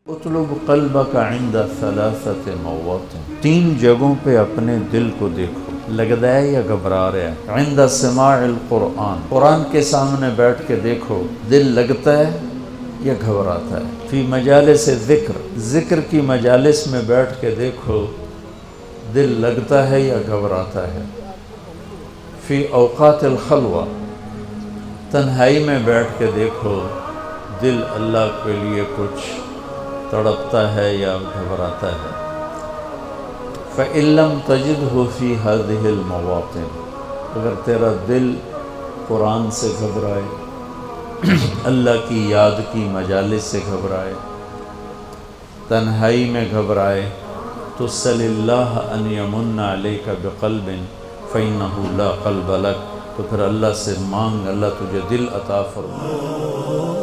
اطلب قلبک عند ثلاثۃ مواطن، 3 جگہوں پہ اپنے دل کو دیکھو، لگتا ہے یا گھبرا رہا ہے؟ عند سماع القرآن، قرآن کے سامنے بیٹھ کے دیکھو، دل لگتا ہے یا گھبراتا ہے؟ فی مجالس ذکر، ذکر کی مجالس میں بیٹھ کے دیکھو، دل لگتا ہے یا گھبراتا ہے؟ فی اوقات الخلوہ، تنہائی میں بیٹھ کے دیکھو، دل اللہ کے لیے کچھ تڑپتا ہے یا گھبراتا ہے؟ فَإِن لَّمْ تَجِدْهُ فِي هَذِهِ الْمَوَاطِنِ، اگر تیرا دل قرآن سے گھبرائے، اللہ کی یاد کی مجالس سے گھبرائے، تنہائی میں گھبرائے، تو سل اللہ ان یمن علیک بقلب فإنہ لا قلب لک، تو پھر اللہ سے مانگ، اللہ تجھے دل عطا فرمائے۔